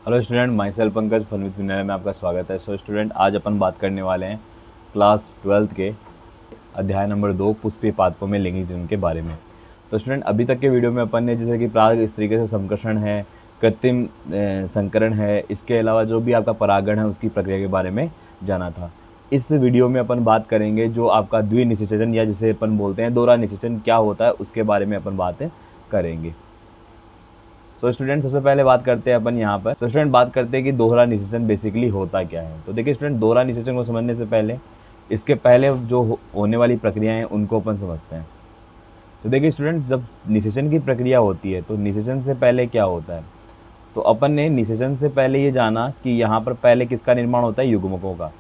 Hello student, myself Pankaj fun with Vinay में आपका स्वागत है। सो स्टूडेंट, आज अपन बात करने वाले हैं क्लास 12th के अध्याय नंबर 2 पुष्पीय पादपों में लैंगिक जनन के बारे में। तो स्टूडेंट, अभी तक के वीडियो में अपन ने जैसे कि पराग इस तरीके से संकर्षण है, कृत्रिम संकरण है, इसके अलावा जो भी आपका परागण है उसकी प्रक्रिया के बारे में जाना था। इस वीडियो में अपन बात करेंगे जो आपका द्विनिषेचन या जिसे अपन बोलते हैं दोहरा निषेचन क्या होता है उसके बारे में अपन बातें करेंगे। तो स्टूडेंट, सबसे पहले बात करते हैं अपन यहाँ पर। तो स्टूडेंट, बात करते हैं कि दोहरा निषेचन बेसिकली होता क्या है। तो देखिए स्टूडेंट, दोहरा निषेचन को समझने से पहले इसके पहले जो होने वाली प्रक्रियाएं हैं उनको अपन समझते हैं। तो देखिए स्टूडेंट, जब निषेचन की प्रक्रिया होती है तो निषेचन से पहले क्या होता है, तो अपन ने निषेचन से पहले ये जाना कि यहाँ पर पहले किसका निर्माण होता है, युग्मकों का।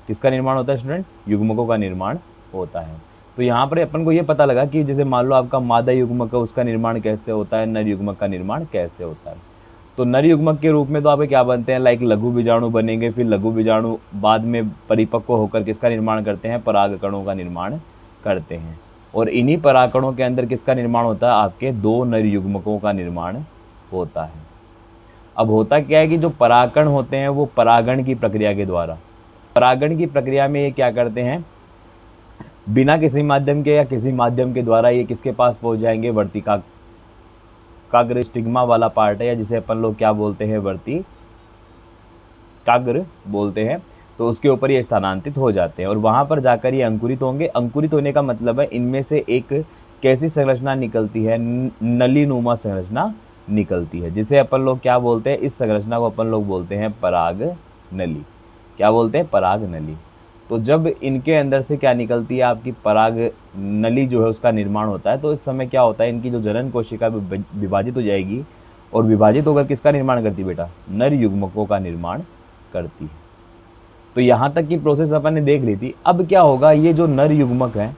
किसका निर्माण होता है स्टूडेंट, युग्मकों का निर्माण होता है। तो यहाँ पर अपन को ये पता लगा कि जैसे मान लो आपका मादा युग्मक है, उसका निर्माण कैसे होता है, नर युग्मक का निर्माण कैसे होता है। तो नर युग्मक के रूप में तो आपके क्या बनते हैं, लाइक लघु बीजाणु बनेंगे, फिर लघु बीजाणु बाद में परिपक्व होकर किसका निर्माण करते हैं, परागकणों का निर्माण करते हैं। और इन्हीं परागकणों के अंदर किसका निर्माण होता है, आपके दो नर युग्मकों का निर्माण होता है। अब होता क्या है कि जो परागकण होते हैं वो परागण की प्रक्रिया के द्वारा, परागण की प्रक्रिया में ये क्या करते हैं, बिना किसी माध्यम के या किसी माध्यम के द्वारा ये किसके पास पहुंच जाएंगे, वर्तिकाग्र स्टिग्मा वाला पार्ट है, या जिसे अपन लोग क्या बोलते हैं, वर्तिकाग्र बोलते हैं। तो उसके ऊपर ये स्थानांतरित हो जाते हैं और वहां पर जाकर ये अंकुरित होंगे। अंकुरित होने का मतलब है इनमें से एक कैसी संरचना निकलती है, नलीनुमा संरचना निकलती है, जिसे अपन लोग क्या बोलते हैं, इस संरचना को अपन लोग बोलते हैं पराग नली। क्या बोलते हैं, पराग नली। तो जब इनके अंदर से क्या निकलती है, आपकी पराग नली जो है उसका निर्माण होता है, तो इस समय क्या होता है, इनकी जो जनन कोशिका विभाजित हो जाएगी और विभाजित होकर किसका निर्माण करती है बेटा, नर युग्मकों का निर्माण करती है। तो यहाँ तक की प्रोसेस अपन ने देख ली थी। अब क्या होगा, ये जो नर युग्मक हैं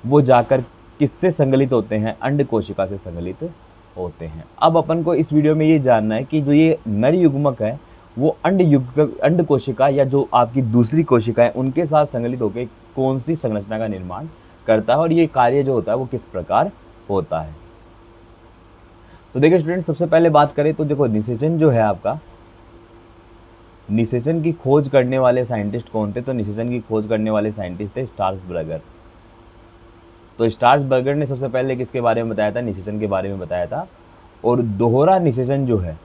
वो जाकर किससे संगलित होते हैं, अंड कोशिका से संगलित होते हैं। अब अपन को इस वीडियो में ये जानना है कि जो ये नर युग्मक है वो अंड कोशिका या जो आपकी दूसरी कोशिका है उनके साथ संगलित होकर कौन सी संरचना का निर्माण करता है और ये कार्य जो होता है वो किस प्रकार होता है। तो देखिए स्टूडेंट, सबसे पहले बात करें तो देखो निषेचन जो है आपका, निषेचन की खोज करने वाले साइंटिस्ट कौन थे, तो निषेचन की खोज करने वाले साइंटिस्ट थे स्ट्रासबर्गर। तो स्ट्रासबर्गर ने सबसे पहले किसके बारे में बताया था, निषेचन के बारे में बताया था। और दोहरा निषेचन जो है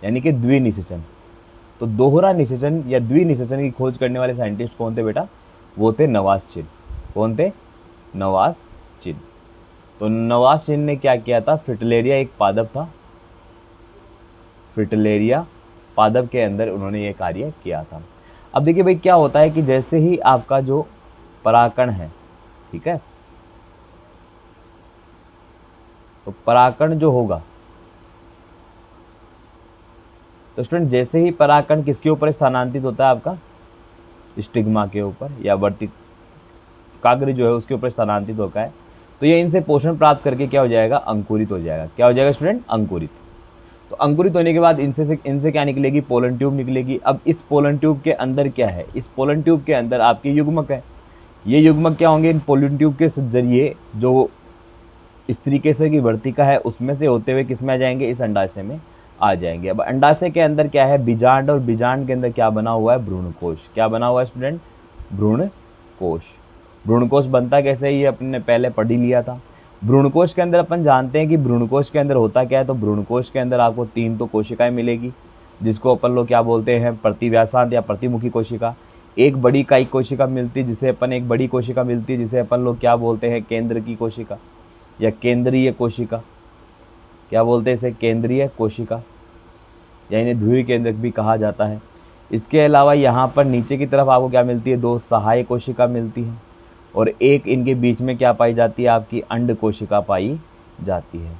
यानी कि द्विनिषेचन, तो दोहरा निषेचन या द्विनिषेचन की खोज करने वाले साइंटिस्ट कौन थे बेटा, वो थे नवास-चिन। कौन थे, नवास-चिन। तो नवास-चिन ने क्या किया था, फ्रिटिलेरिया एक पादप था, फ्रिटिलेरिया पादप के अंदर उन्होंने ये कार्य किया था। अब देखिए भाई क्या होता है कि जैसे ही आपका जो परागकण है, ठीक है, तो परागकण जो होगा, तो स्टूडेंट जैसे ही परागकण किसके ऊपर स्थानांतरित होता है, आपका स्टिग्मा के ऊपर या वर्तिकाग्र जो है उसके ऊपर स्थानांतरित होता है, तो ये इनसे पोषण प्राप्त करके क्या हो जाएगा, अंकुरित हो जाएगा। क्या हो जाएगा स्टूडेंट, अंकुरित। तो अंकुरित होने के बाद इनसे क्या निकलेगी, पोलन ट्यूब निकलेगी। अब इस पोलन ट्यूब के अंदर क्या है, इस पोलन ट्यूब के अंदर आपके युग्मक है। ये युग्मक क्या होंगे, इन पोलन ट्यूब के जरिए जो इस तरीके से की वर्तिका है उसमें से होते हुए किस में आ जाएंगे, इस अंडाशय में आ जाएंगे। अब अंडाशय के अंदर क्या है, बीजांड, और बीजांड के अंदर क्या बना हुआ है, भ्रूणकोश। क्या बना हुआ है स्टूडेंट, भ्रूणकोश। भ्रूणकोश बनता कैसे है, ये अपन ने पहले पढ़ ही लिया था। भ्रूणकोश के अंदर अपन जानते हैं कि भ्रूणकोश के अंदर होता क्या है, तो भ्रूणकोश के अंदर आपको 3 तो कोशिकाएं मिलेगी, जिसको अपन लोग क्या बोलते हैं, प्रतिव्यासांत या प्रतिमुखी कोशिका। एक बड़ी कायिक कोशिका मिलती है जिसे अपन एक बड़ी कोशिका मिलती है जिसे अपन लोग क्या बोलते हैं, केंद्र की कोशिका या केंद्रीय कोशिका। क्या बोलते हैं इसे, केंद्रीय कोशिका, या इन्हें ध्रुवीय केंद्रक भी कहा जाता है। इसके अलावा यहाँ पर नीचे की तरफ आपको क्या मिलती है, 2 सहायक कोशिका मिलती हैं और एक इनके बीच में क्या पाई जाती है, आपकी अंड कोशिका पाई जाती है।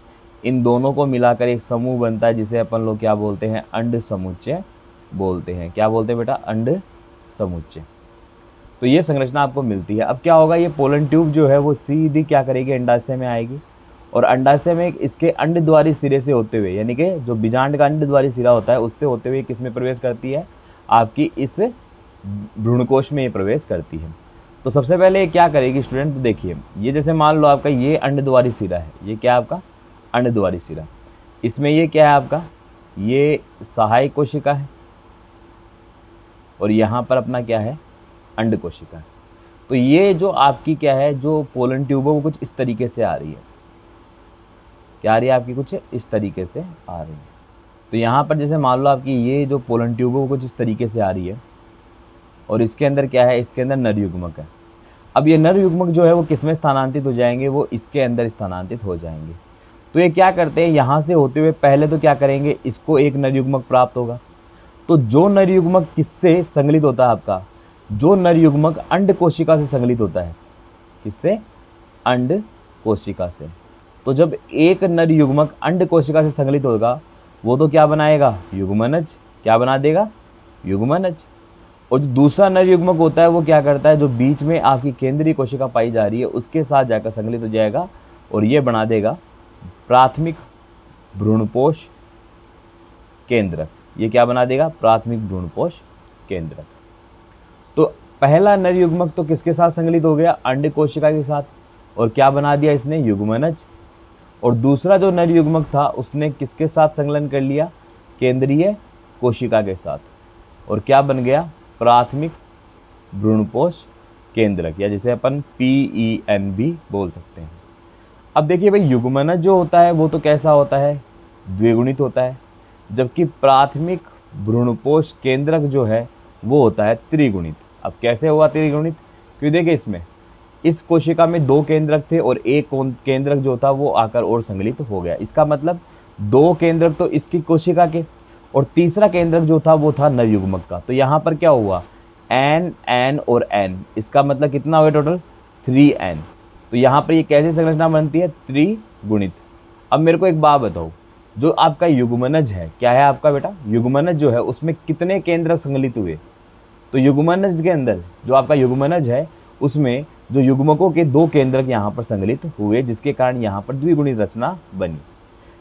इन दोनों को मिलाकर एक समूह बनता है जिसे अपन लोग क्या बोलते हैं, अंड समुच्चय बोलते हैं। क्या बोलते हैं बेटा, अंड समुच्चय। तो ये संरचना आपको मिलती है। अब क्या होगा, ये पोलन ट्यूब जो है वो सीधी क्या करेगी, अंडाशय में आएगी और अंडाशय में इसके अंडद्वारी सिरे से होते हुए, यानी कि जो बीजांड का अंडद्वारी सिरा होता है उससे होते हुए किस में प्रवेश करती है, आपकी इस भ्रूणकोश में ये प्रवेश करती है। तो सबसे पहले ये क्या करेगी स्टूडेंट, तो देखिए ये जैसे मान लो आपका ये अंडद्वारी सिरा है, ये क्या है आपका अंडद्वारी सिरा, इसमें ये क्या है आपका ये सहायक कोशिका है और यहाँ पर अपना क्या है, अंड कोशिका है। तो ये जो आपकी क्या है, जो पोलन ट्यूब है वो कुछ इस तरीके से आ रही है। क्या आ रही है आपकी, कुछ इस तरीके से आ रही है। तो यहाँ पर जैसे मान लो आपकी ये जो पोलन ट्यूब है वो कुछ इस तरीके से आ रही है और इसके अंदर क्या है, इसके अंदर नर युग्मक है। अब ये नर युग्मक जो है वो किस में स्थानांतरित हो जाएंगे, वो इसके अंदर स्थानांतरित हो जाएंगे। तो ये क्या करते हैं, यहाँ से होते हुए पहले तो क्या करेंगे, इसको एक नर युग्मक प्राप्त होगा। तो जो नर युग्मक किससे संगलित होता है आपका, जो नर युग्मक अंड कोशिका से संगलित होता है, किससे, अंड कोशिका से। तो जब एक नर युग्मक अंड कोशिका से संगलित होगा वो तो क्या बनाएगा, युग्मनज। क्या बना देगा, युग्मनज। और जो दूसरा नर युग्मक होता है वो क्या करता है, जो बीच में आपकी केंद्रीय कोशिका पाई जा रही है उसके साथ जाकर संगलित हो जाएगा और ये बना देगा प्राथमिक भ्रूणपोष केंद्रक। ये क्या बना देगा, प्राथमिक भ्रूणपोष केंद्रक। तो पहला नर युग्मक तो किसके साथ संगलित हो गया, अंड कोशिका के साथ, और क्या बना दिया इसने, युग्मनज। और दूसरा जो नर युग्मक था उसने किसके साथ संलग्न कर लिया, केंद्रीय कोशिका के साथ, और क्या बन गया, प्राथमिक भ्रूणपोष केंद्रक, या जिसे अपन PEN भी बोल सकते हैं। अब देखिए भाई, युग्मनज जो होता है वो तो कैसा होता है, द्विगुणित होता है, जबकि प्राथमिक भ्रूणपोष केंद्रक जो है वो होता है त्रिगुणित। अब कैसे हुआ त्रिगुणित, क्योंकि देखिए इसमें इस कोशिका में 2 केंद्रक थे और एक केंद्रक जो था वो आकर और संगलित हो गया। इसका मतलब 2 केंद्रक तो इसकी कोशिका के और तीसरा केंद्रक जो था वो था नर युग्मक का। तो यहाँ पर क्या हुआ, N और N, इसका मतलब कितना हुआ टोटल, 3N। तो यहाँ पर ये कैसे संरचना बनती है, त्रिगुणित। अब मेरे को एक बात बताओ, जो आपका युग्मनज है, क्या है आपका बेटा, युग्मनज जो है उसमें कितने केंद्रक संगलित हुए। तो युग्मनज के अंदर जो आपका युग्मनज है उसमें जो युग्मकों के 2 केंद्रक यहाँ पर संगलित हुए, जिसके कारण यहाँ पर द्विगुणित रचना बनी।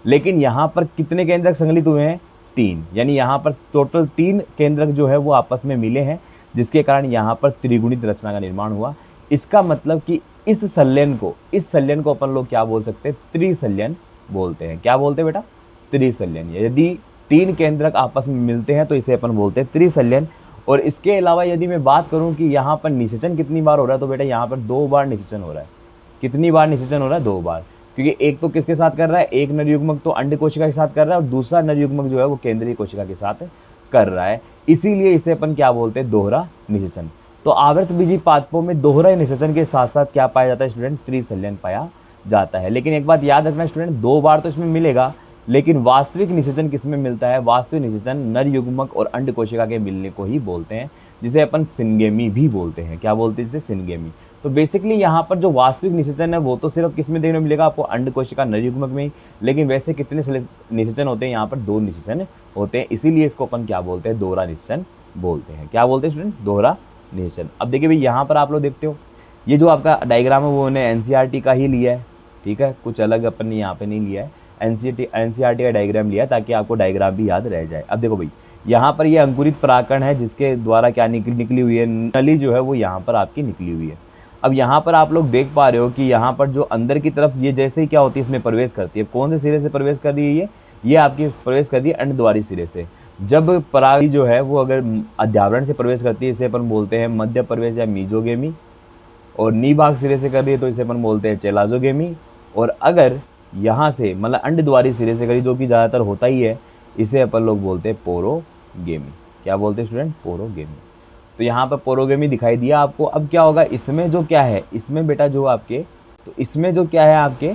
लेकिन यहाँ पर कितने केंद्रक संगलित हुए हैं, 3, यानी यहाँ पर टोटल 3 केंद्रक जो है वो आपस में मिले हैं, जिसके कारण यहाँ पर त्रिगुणित रचना का निर्माण हुआ। इसका मतलब कि इस संलयन को अपन लोग क्या बोल सकते हैं, त्रिसंलयन बोलते हैं। क्या बोलते हैं बेटा, त्रिसंलयन। यदि 3 केंद्रक आपस में मिलते हैं तो इसे अपन बोलते हैं त्रिसंलयन। और इसके अलावा यदि मैं बात करूं कि यहाँ पर निषेचन कितनी बार हो रहा है, तो बेटा यहाँ पर 2 बार निषेचन हो रहा है। कितनी बार निषेचन हो रहा है, 2 बार, क्योंकि एक तो किसके साथ कर रहा है, एक नर युग्मक तो अंड कोशिका के साथ कर रहा है और दूसरा नर युग्मक जो है वो केंद्रीय कोशिका के साथ कर रहा है। इसीलिए इसे अपन क्या बोलते हैं, दोहरा निषेचन। तो आवर्तबीजी पादपों में दोहरा निषेचन के साथ साथ क्या पाया जाता है स्टूडेंट, त्रिसंलयन पाया जाता है। लेकिन एक बात याद रखना स्टूडेंट, 2 बार तो इसमें मिलेगा, लेकिन वास्तविक निषेचन किसमें मिलता है, वास्तविक निषेचन नर युग्मक और अंड कोशिका के मिलने को ही बोलते हैं, जिसे अपन सिनगेमी भी बोलते हैं। क्या बोलते हैं इसे, सिनगेमी। तो बेसिकली यहाँ पर जो वास्तविक निषेचन है वो तो सिर्फ किसमें देखने को मिलेगा आपको, अंड कोशिका नर युग्मक में ही। लेकिन वैसे कितने निषेचन होते हैं, यहाँ पर 2 निषेचन होते हैं, इसीलिए इसको अपन क्या बोलते हैं, दोहरा निषेचन बोलते हैं। क्या बोलते हैं स्टूडेंट, दोहरा निषेचन। अब देखिए भाई, यहाँ पर आप लोग देखते हो ये जो आपका डायग्राम है वो उन्हें NCERT का ही लिया है, ठीक है, कुछ अलग अपन ने यहाँ पे नहीं लिया है। NCERT का डायग्राम लिया ताकि आपको डायग्राम भी याद रह जाए। अब देखो भाई, यहाँ पर ये अंकुरित परागकण है जिसके द्वारा क्या निकली हुई है, नली जो है वो यहाँ पर आपकी निकली हुई है। अब यहाँ पर आप लोग देख पा रहे हो कि यहाँ पर जो अंदर की तरफ ये जैसे ही क्या होती है, इसमें प्रवेश करती है। कौन से सिरे से प्रवेश कर रही है, ये आपकी प्रवेश कर रही है अंडद्वारी सिरे से। जब पराग जो है वो अगर अध्यावरण से प्रवेश करती है, इसे अपन बोलते हैं मध्य प्रवेश या मीजोगेमी, और निभाग सिरे से कर रही है तो इसे अपन बोलते हैं चेलाजोगेमी। और अगर यहाँ से मतलब अंडद्वारी सिरे से करी, जो कि ज़्यादातर होता ही है, इसे अपन लोग बोलते हैं पोरोगेमी। क्या बोलते हैं स्टूडेंट, पोरोगेमी। तो यहाँ पर पोरोगेमी दिखाई दिया आपको। अब क्या होगा, इसमें जो क्या है, इसमें बेटा जो आपके, तो इसमें जो क्या है आपके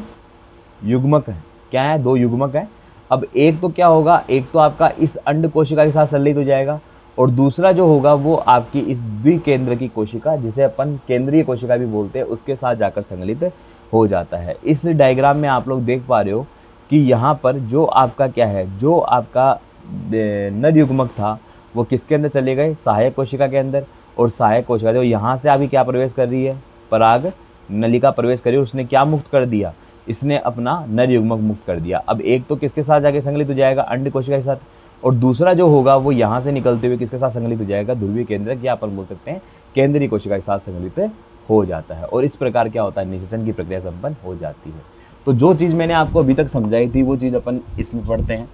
युग्मक है, क्या है, 2 युग्मक है। अब एक तो क्या होगा, एक तो आपका इस अंड कोशिका के साथ संलग्न हो जाएगा और दूसरा जो होगा वो आपकी इस द्विकेंद्र की कोशिका, जिसे अपन केंद्रीय कोशिका भी बोलते हैं, उसके साथ जाकर संलग्न हो जाता है। इस डायग्राम में आप लोग देख पा रहे हो कि यहाँ पर जो आपका क्या है, जो आपका नर युग्मक था वो किसके अंदर चले गए, सहायक कोशिका के अंदर। और सहायक कोशिका जो यहाँ से अभी क्या प्रवेश कर रही है, पराग नलिका प्रवेश कर रही है, उसने क्या मुक्त कर दिया, इसने अपना नर युग्मक मुक्त कर दिया। अब एक तो किसके साथ जाके संलग्न हो जाएगा, अंड कोशिका के साथ, और दूसरा जो होगा वो यहाँ से निकलते हुए किसके साथ संलग्न हो जाएगा, ध्रुवीय केंद्रक, या अपन बोल सकते हैं केंद्रीय कोशिका के साथ संलग्न हो जाता है। और इस प्रकार क्या होता है, निषेचन की प्रक्रिया संपन्न हो जाती है। तो जो चीज़ मैंने आपको अभी तक समझाई थी वो चीज़ अपन इसमें पढ़ते हैं।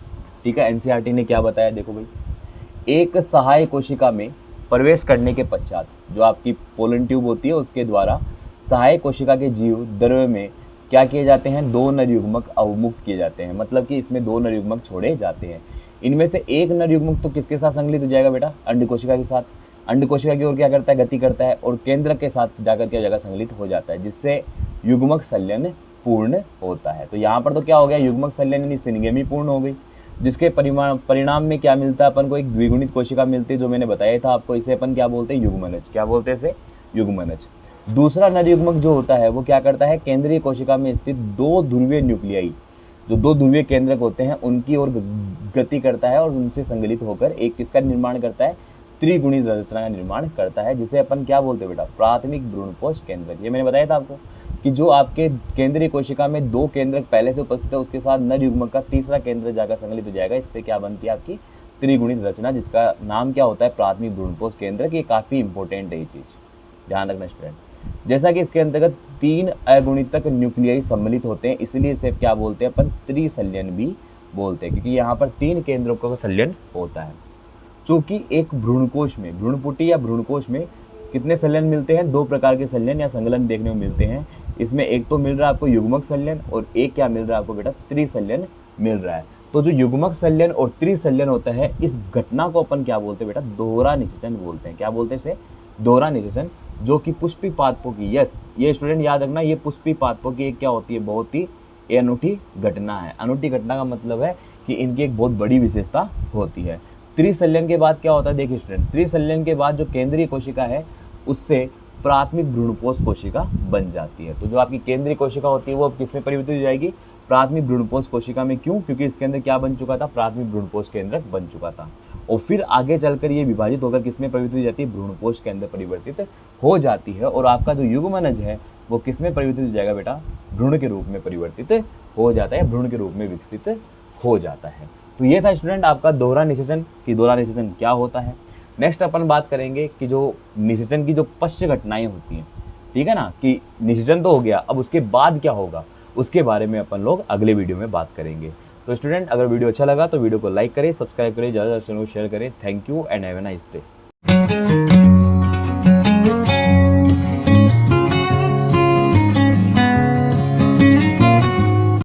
ठीक है, एनसीईआरटी ने क्या बताया, देखो भाई, एक सहायक कोशिका में प्रवेश करने के पश्चात जो आपकी पोलन ट्यूब होती है उसके द्वारा सहायक कोशिका के जीव द्रव्य में क्या किए जाते हैं, 2 नर युग्मक अवमुक्त किए जाते हैं। मतलब कि इसमें 2 नर युग्मक छोड़े जाते हैं। इनमें से एक नर युग्मक तो किसके साथ संकलित हो जाएगा बेटा, अंड कोशिका के साथ। अंड कोशिका की ओर क्या करता है, गति करता है और केंद्रक के साथ जाकर क्या जगह संकलित हो जाता है, जिससे युग्मक संलयन पूर्ण होता है। तो यहाँ पर तो क्या हो गया, युग्मक संलयन यानी सिनगेमी पूर्ण हो गई, जिसके परिणाम में क्या मिलता है अपन को, एक द्विगुणित कोशिका मिलती है, जो मैंने बताया था आपको। इसे अपन क्या बोलते हैं, युग्मनज। क्या बोलते हैं इसे, युग्मनज। दूसरा नर युग्मक जो होता है वो क्या करता है, केंद्रीय कोशिका में स्थित 2 ध्रुवीय न्यूक्लियाई, जो 2 ध्रुवीय केंद्रक होते हैं उनकी ओर गति करता है और उनसे संगलित होकर एक किसका निर्माण करता है, त्रिगुणित रचना का निर्माण करता है, जिसे अपन क्या बोलते हैं बेटा, प्राथमिक भ्रूणपोष केंद्रक। ये मैंने बताया था आपको कि जो आपके केंद्रीय कोशिका में 2 केंद्रक पहले से उपस्थित है, उसके साथ नर युग्मक का तीसरा केंद्र जाकर संकलित हो जाएगा। इससे क्या बनती है आपकी त्रिगुणित रचना, जिसका नाम क्या होता है, प्राथमिक भ्रूणपोष केंद्रक। ये काफी इंपॉर्टेंट है ये चीज, ध्यान रखना स्टूडेंट। जैसा कि इसके अंतर्गत 3 अगुणितक न्यूक्लियाई सम्मिलित होते हैं, इसलिए इसे क्या बोलते हैं अपन, त्रिसंलयन भी बोलते हैं, क्योंकि यहाँ पर 3 केंद्रों का संलयन होता है। चूंकि एक भ्रूणकोश में, भ्रूणपुटी या भ्रूणकोश में कितने संलयन मिलते हैं, 2 प्रकार के संलयन या संलयन देखने को मिलते हैं। इसमें एक तो मिल रहा है आपको युग्मक संलयन और एक क्या मिल रहा है आपको बेटा, त्रिसंलयन मिल रहा है। तो जो युग्मक संलयन और त्रिसंलयन होता है, इस घटना को अपन क्या बोलते हैं बेटा, दोहरा निषेचन बोलते हैं। क्या बोलते हैं इसे, दोहरा निषेचन, जो कि पुष्पी पादपों की, यस ये स्टूडेंट याद रखना, ये पुष्पी पादपों की एक क्या होती है, बहुत ही अनूठी घटना है। अनूठी घटना का मतलब है कि इनकी एक बहुत बड़ी विशेषता होती है। त्रिसंलयन के बाद क्या होता है, देखिए स्टूडेंट, त्रिसंलयन के बाद जो केंद्रीय कोशिका है उससे प्राथमिक भ्रूणपोष कोशिका बन जाती है। तो जो आपकी केंद्रीय कोशिका होती है वो अब किसमें परिवर्तित हो जाएगी, प्राथमिक भ्रूणपोष कोशिका में। क्यों, क्योंकि इसके अंदर क्या बन चुका था, प्राथमिक भ्रूणपोष केंद्रक बन चुका था। और फिर आगे चलकर ये विभाजित होकर किसमें परिवर्तित हो जाती है, भ्रूणपोष के अंदर परिवर्तित हो जाती है। और आपका जो युग्मनज है वो किसमें परिवर्तित हो जाएगा बेटा, भ्रूण के रूप में परिवर्तित हो जाता है, भ्रूण के रूप में विकसित हो जाता है। तो ये था स्टूडेंट आपका दोहरा निषेचन, कि दोहरा निषेचन क्या होता है। नेक्स्ट अपन बात करेंगे कि जो निषेचन की जो पश्च घटनाएं होती हैं, ठीक है ना, कि निषेचन तो हो गया, अब उसके बाद क्या होगा उसके बारे में अपन लोग अगले वीडियो में बात करेंगे। तो स्टूडेंट अगर वीडियो अच्छा लगा तो वीडियो को लाइक करें, सब्सक्राइब करें, ज़्यादा से ज़्यादा शेयर करें। Thank you and have a nice day.